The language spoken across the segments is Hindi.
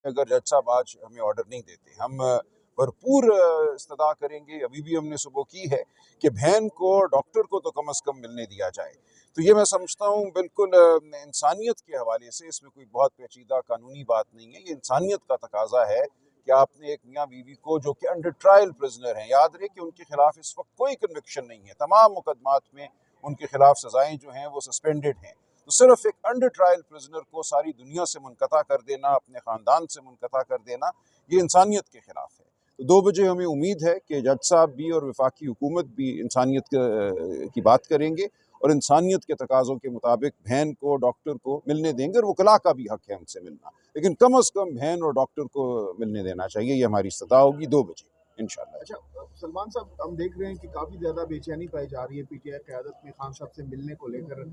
अगर जज साहब आज हमें ऑर्डर नहीं देते, हम भरपूर इस्तदा करेंगे। अभी भी हमने सुबह की है कि बहन को और डॉक्टर को तो कम से कम मिलने दिया जाए। तो ये मैं समझता हूँ बिल्कुल इंसानियत के हवाले से इसमें कोई बहुत पेचीदा कानूनी बात नहीं है। ये इंसानियत का तकाजा है कि आपने एक मियाँ बीवी को जो कि अंडर ट्रायल प्रिजनर हैं, याद रहे कि उनके खिलाफ इस वक्त कोई कन्विक्शन नहीं है, तमाम मुकदमात में उनके खिलाफ सजाएं जो हैं वो सस्पेंडेड हैं। तो सिर्फ एक अंडर ट्रायल प्रिजनर को सारी दुनिया से मुनक़ता कर देना, अपने ख़ानदान से मुनक़ता कर देना, ये इंसानियत के खिलाफ है। तो 2 बजे हमें उम्मीद है कि जज साहब भी और वफाकी हुकूमत भी इंसानियत की बात करेंगे और इंसानियत के तकाज़ों के मुताबिक बहन को, डॉक्टर को मिलने देंगे। और वकला का भी हक है उनसे मिलना, लेकिन कम अज़ कम बहन और डॉक्टर को मिलने देना चाहिए। ये हमारी इस्तदा होगी 2 बजे इंशाअल्लाह। अच्छा सलमान साहब, हम देख रहे हैं कि काफ़ी ज़्यादा बेचैनी पाई जा रही है पीटीआई क़यादत में खान साहब से मिलने को लेकर।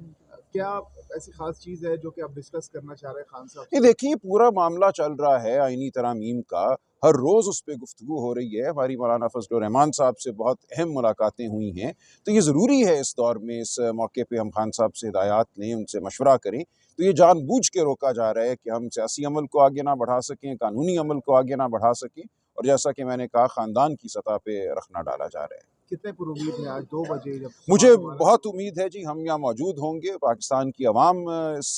क्या ऐसी ख़ास चीज़ है जो कि आप डिस्कस करना चाह रहे हैं खान साहब ये से? देखिए पूरा मामला चल रहा है आईनी तरामीम का, हर रोज़ उस पे गुफ्तगू हो रही है। हमारी मौलाना फजल रहमान साहब से बहुत अहम मुलाकातें हुई हैं। तो ये ज़रूरी है इस दौर में, इस मौके पे हम खान साहब से हिदायत लें, उनसे मशवरा करें। तो ये जानबूझ के रोका जा रहा है कि हम सियासी अमल को आगे ना बढ़ा सकें, कानूनी अमल को आगे ना बढ़ा सकें, और जैसा कि मैंने कहा ख़ानदान की सतह पे रखना डाला जा रहा है। कितने पर उम्मीद है आज 2 बजे जब मुझे बहुत उम्मीद है जी, हम यहाँ मौजूद होंगे। पाकिस्तान की अवाम इस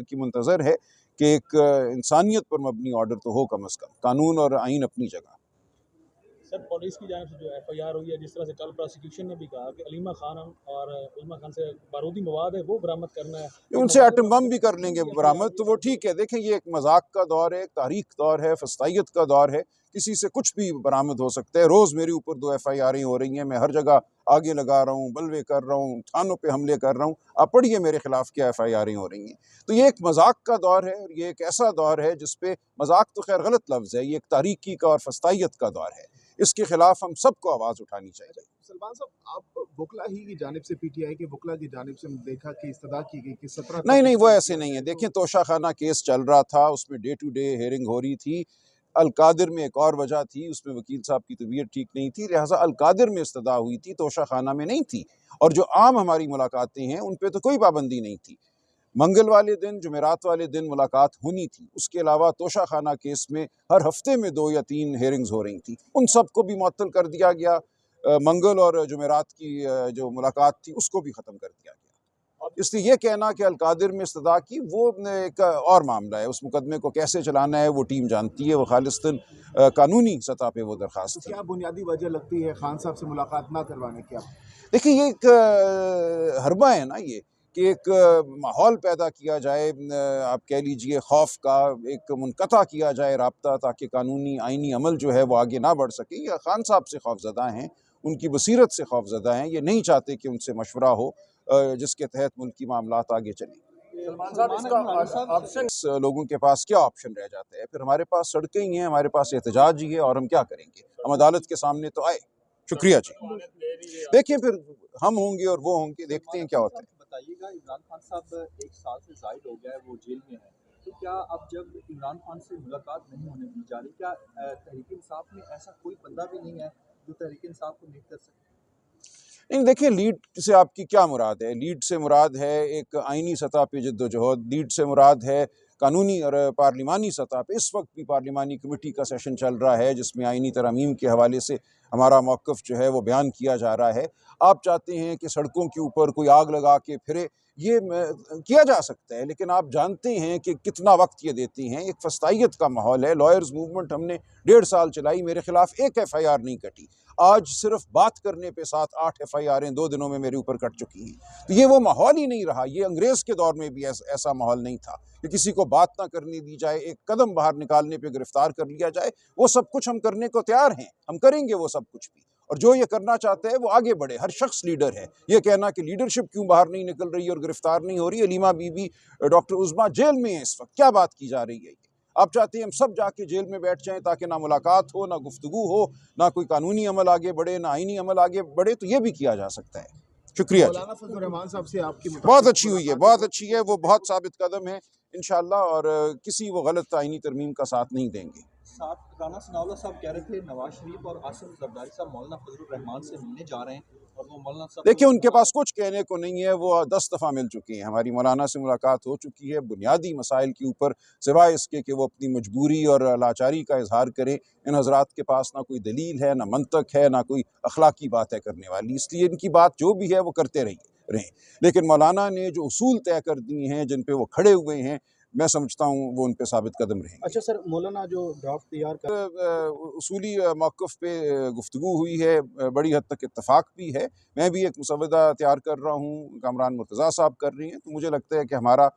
की मुंतज़र है कि एक इंसानियत पर मबनी ऑर्डर तो हो कम अज़ कम, कानून और आइन अपनी जगह। सर, पुलिस की जानिब से जो एफआईआर हुई है, जिस तरह से कल प्रोसिक्यूशन ने भी कहा कि अलीमा खान और उस्मा खान से बारूदी मवाद है वो बरामद करना है, उनसे एटम बम भी कर लेंगे बरामद, तो वो ठीक है। देखें ये एक मजाक का दौर है, तारीख दौर है, फस्तायत का दौर है, किसी से कुछ भी बरामद हो सकता है। रोज़ मेरे ऊपर 2 एफआईआरें हो रही हैं, मैं हर जगह आगे लगा रहा हूँ, बलवे कर रहा हूँ, थानों पे हमले कर रहा हूँ। आप पढ़िए मेरे खिलाफ क्या एफआईआरें हो रही हैं। तो ये एक मजाक का दौर है, और ये एक ऐसा दौर है जिसपे मजाक तो खैर गलत लफ्ज़ है, ये एक तारीकी का और फस्तायत का दौर है। इसके खिलाफ हम सबको आवाज़ उठानी चाहिए। सलमान साहब, आप वकला ही की जानिब से, पीटीआई के वकला की जानिब से देखा कि इस्तदा की गई कि 17 नहीं, वो ऐसे नहीं है। देखिए तोशाखाना केस चल रहा था, उसमें डे टू डे हियरिंग हो रही थी। अल-कादिर में एक और वजह थी, उसमें वकील साहब की तबीयत ठीक नहीं थी, लिहाजा अल-कादिर में इस्तदा हुई थी, तोशाखाना में नहीं थी। और जो आम हमारी मुलाकातें हैं उन पे तो कोई पाबंदी नहीं थी। मंगल वाले दिन, जुमेरात वाले दिन मुलाकात होनी थी। उसके अलावा तोशाखाना केस में हर हफ्ते में 2 या 3 हियरिंग्स हो रही थी, उन सबको भी मुअत्तल कर दिया गया। मंगल और जुमेरात की जो मुलाकात थी उसको भी ख़त्म कर दिया गया। इसलिए ये कहना कि अल-कादिर में इस्तदा की, वो एक और मामला है। उस मुकदमे को कैसे चलाना है वो टीम जानती है, वो खालिस्तन कानूनी सतह पे वो तो दरख्वास्त थी। क्या बुनियादी वजह लगती है खान साहब से मुलाकात ना करवाने की? देखिए ये एक हरबा है ना ये, कि एक माहौल पैदा किया जाए, आप कह लीजिए खौफ का, एक मुनक़ता किया जाए राब्ता, ताकि कानूनी आइनी अमल जो है वो आगे ना बढ़ सके। या खान साहब से खौफज़दा हैं, उनकी बसीरत से खौफज़दा हैं, ये नहीं चाहते कि उनसे मशवरा हो जिसके तहत मुल्की मामलात आगे चलें। सलमान साहब, इसका ऑप्शन लोगों के पास क्या ऑप्शन रह जाता है? फिर हमारे पास सड़कें ही हैं, हमारे पास एहतजाज ही है, और हम क्या करेंगे? हम अदालत के सामने तो आए। शुक्रिया जी। देखिए फिर हम होंगे और वो होंगे, देखते हैं क्या होता है। बताइएगा, इमरान खान साहब 1 साल से ज़ायद हो गया है वो जेल में है, तो क्या अब जब इमरान खान से मुलाकात नहीं होने दी जा रही, क्या तहरीक इंसाफ में ऐसा कोई बंदा भी नहीं है जो तहरीक इंसाफ को लीड कर सके? नहीं देखिए, लीड से आपकी क्या मुराद है? लीड से मुराद है एक आइनी सतह पे जद्दोजहद, लीड से मुराद है कानूनी और पार्लिमानी सतह पे। इस वक्त भी पार्लिमानी कमेटी का सेशन चल रहा है जिसमें आइनी तरमीम के हवाले से हमारा मौक़िफ़ जो है वो बयान किया जा रहा है। आप चाहते हैं कि सड़कों के ऊपर कोई आग लगा के फिरे, ये किया जा सकता है, लेकिन आप जानते हैं कि कितना वक्त ये देती हैं। एक फस्तायत का माहौल है। लॉयर्स मूवमेंट हमने 1.5 साल चलाई, मेरे खिलाफ एक एफआईआर नहीं कटी। आज सिर्फ बात करने पे 7-8 एफआईआरें 2 दिनों में मेरे ऊपर कट चुकी हैं। तो ये वो माहौल ही नहीं रहा। ये अंग्रेज़ के दौर में भी ऐसा माहौल नहीं था कि किसी को बात ना करने दी जाए, एक कदम बाहर निकालने पे गिरफ्तार कर लिया जाए। वो सब कुछ हम करने को तैयार हैं, हम करेंगे वो सब कुछ भी। और जो ये करना चाहता है वो आगे बढ़े। हर शख्स लीडर है। ये कहना कि लीडरशिप क्यों बाहर नहीं निकल रही और गिरफ्तार नहीं हो रही, अलीमा बीबी, डॉक्टर उज़्मा जेल में है इस वक्त, क्या बात की जा रही है? आप चाहते हैं हम सब जाके जेल में बैठ जाएं ताकि ना मुलाकात हो, ना गुफ्तगू हो, ना कोई कानूनी अमल आगे बढ़े, ना आइनी अमल आगे बढ़े? तो ये भी किया जा सकता है। शुक्रिया जी। मौलाना फजल रहमान साहब से आपकी बहुत अच्छी हुई है, बहुत अच्छी है, वो बहुत साबित कदम है इंशाअल्लाह, और किसी वो गलत आइनी तरमीम का साथ नहीं देंगे। साथ राना सनाउल्लाह साहब कह रहे थे नवाज शरीफ और आसिफ जरदारी साहब मौलाना फजल रहमान से मिलने जा रहे हैं, और वो मौलाना साहब देखिए उनके पास कुछ कहने को नहीं है, वो 10 दफ़ा मिल चुके हैं, हमारी मौलाना से मुलाकात हो चुकी है बुनियादी मसाइल के ऊपर। सिवाय इसके कि वो अपनी मजबूरी और लाचारी का इजहार करें, इन हजरात के पास ना कोई दलील है, ना मंतक है, ना कोई अखलाकी बात है करने वाली, इसलिए इनकी बात जो भी है वो करते रहें। लेकिन मौलाना ने जो उसूल तय कर दिए हैं, जिन पे वो खड़े हुए हैं, मैं समझता हूँ वो उन पे साबित कदम रहेंगे। अच्छा सर, मौलाना जो ड्राफ्ट तैयार कर उसूली मौक़िफ़ पे गुफ्तगू हुई है, बड़ी हद तक इत्तफ़ाक़ भी है। मैं भी एक मुसवदा तैयार कर रहा हूँ, कामरान मुर्तज़ा साहब कर रही हैं, तो मुझे लगता है कि हमारा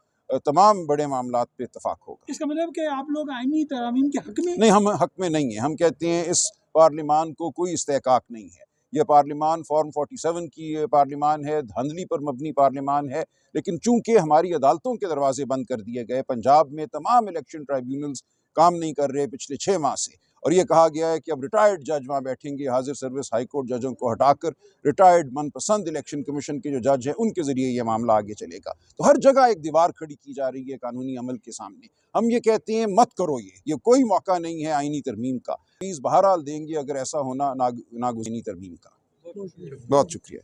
तमाम बड़े मामलात पे इत्तफ़ाक़ होगा। इसका मतलब कि आप लोग आईनी तरामीम के हक़ में? नहीं, हम हक़ में नहीं हैं। हम कहते हैं इस पार्लिमान को कोई इस्तेहक़ाक़ नहीं है। ये पार्लिमान फ़ॉर्म 47 की पार्लिमान है, धांधली पर मबनी पार्लिमान है, लेकिन चूँकि हमारी अदालतों के दरवाज़े बंद कर दिए गए, पंजाब में तमाम इलेक्शन ट्राइब्यूनल्स काम नहीं कर रहे पिछले 6 माह से, और ये कहा गया है कि अब रिटायर्ड जज वहाँ बैठेंगे, हाज़िर सर्विस हाई कोर्ट जजों को हटाकर रिटायर्ड मनपसंद इलेक्शन कमीशन के जो जज हैं, उनके ज़रिए ये मामला आगे चलेगा। तो हर जगह एक दीवार खड़ी की जा रही है कानूनी अमल के सामने। हम ये कहते हैं मत करो ये कोई मौका नहीं है आईनी तरमीम का। प्लीज़ बहरहाल देंगे अगर ऐसा होना नागज़ीनी तरमीम का। बहुत शुक्रिया।